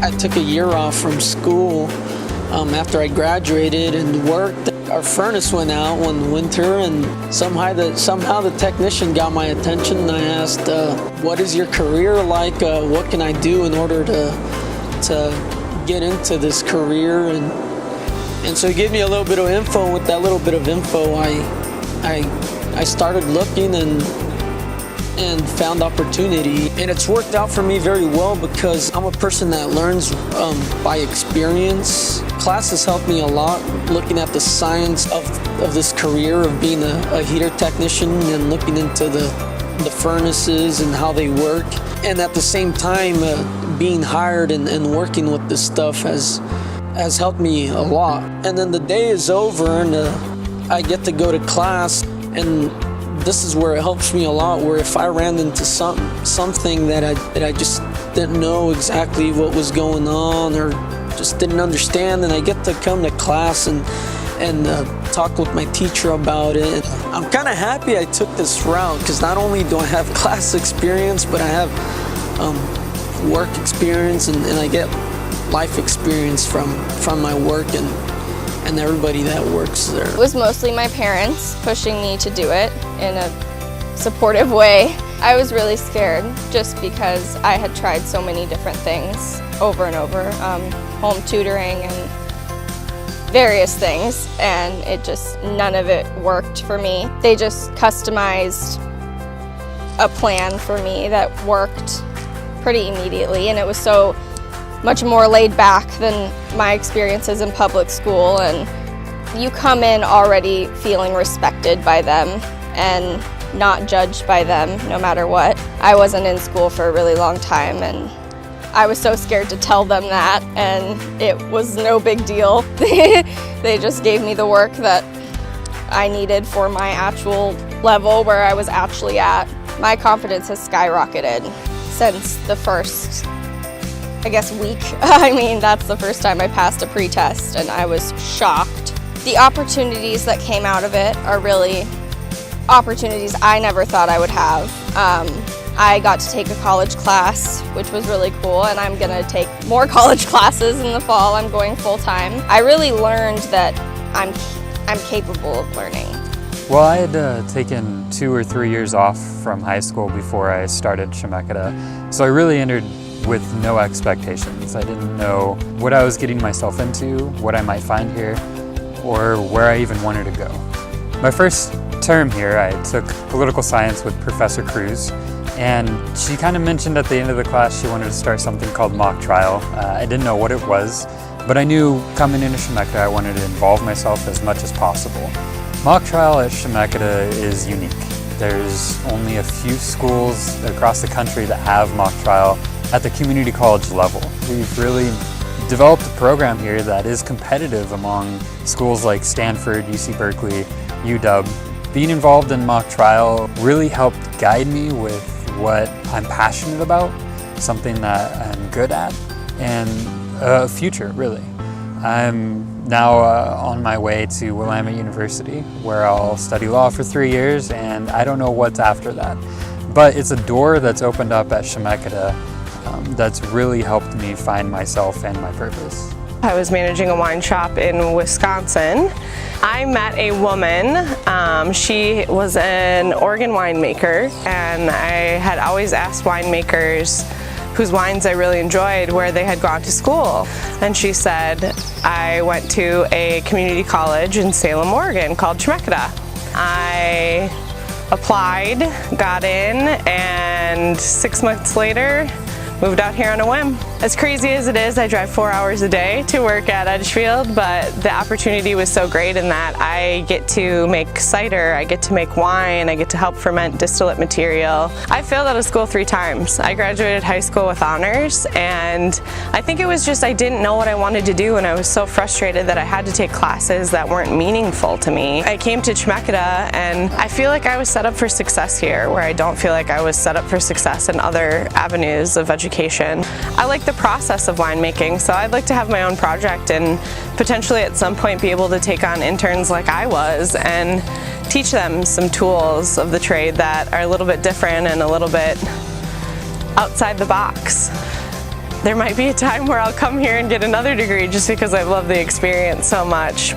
I took a year off from school after I graduated and worked. Our furnace went out one winter, and somehow the technician got my attention, and I asked, what is your career like? What can I do in order to get into this career? And so he gave me a little bit of info. With that little bit of info, I started looking and found opportunity. And it's worked out for me very well because I'm a person that learns by experience. Classes helped me a lot, looking at the science of this career of being a heater technician and looking into the furnaces and how they work. And at the same time, being hired and working with this stuff has helped me a lot. And then the day is over and I get to go to class, and this is where it helps me a lot, where if I ran into something that I just didn't know exactly what was going on or just didn't understand, and I get to come to class and talk with my teacher about it. I'm kind of happy I took this route because not only do I have class experience, but I have work experience and I get life experience from my work and everybody that works there. It was mostly my parents pushing me to do it in a supportive way. I was really scared just because I had tried so many different things over and over, home tutoring and various things, and none of it worked for me. They just customized a plan for me that worked pretty immediately, and it was so much more laid back than my experiences in public school, and you come in already feeling respected by them and not judged by them no matter what. I wasn't in school for a really long time, and I was so scared to tell them that, and it was no big deal. They just gave me the work that I needed for my actual level where I was actually at. My confidence has skyrocketed since the first, I guess, week. I mean, that's the first time I passed a pre-test, and I was shocked. The opportunities that came out of it are really opportunities I never thought I would have. I got to take a college class, which was really cool, and I'm gonna take more college classes in the fall. I'm going full-time. I really learned that I'm capable of learning. Well, I had taken 2 or 3 years off from high school before I started Chemeketa, so I really entered with no expectations. I didn't know what I was getting myself into, what I might find here, or where I even wanted to go. My first term here, I took political science with Professor Cruz, and she kind of mentioned at the end of the class she wanted to start something called mock trial. I didn't know what it was, but I knew coming into Chemeketa I wanted to involve myself as much as possible. Mock trial at Chemeketa is unique. There's only a few schools across the country that have mock trial at the community college level. We've really developed a program here that is competitive among schools like Stanford, UC Berkeley, UW. Being involved in mock trial really helped guide me with what I'm passionate about, something that I'm good at, and a future, really. I'm now on my way to Willamette University, where I'll study law for 3 years, and I don't know what's after that. But it's a door that's opened up at Chemeketa that's really helped me find myself and my purpose. I was managing a wine shop in Wisconsin. I met a woman. She was an Oregon winemaker, and I had always asked winemakers whose wines I really enjoyed where they had gone to school. And she said, I went to a community college in Salem, Oregon called Chemeketa. I applied, got in, and 6 months later, moved out here on a whim. As crazy as it is, I drive 4 hours a day to work at Edgefield, but the opportunity was so great in that I get to make cider, I get to make wine, I get to help ferment distillate material. I failed out of school 3 times. I graduated high school with honors, and I think it was just I didn't know what I wanted to do, and I was so frustrated that I had to take classes that weren't meaningful to me. I came to Chemeketa, and I feel like I was set up for success here, where I don't feel like I was set up for success in other avenues of education. I like the process of winemaking, so I'd like to have my own project and potentially at some point be able to take on interns like I was and teach them some tools of the trade that are a little bit different and a little bit outside the box. there might be a time where I'll come here and get another degree just because I love the experience so much.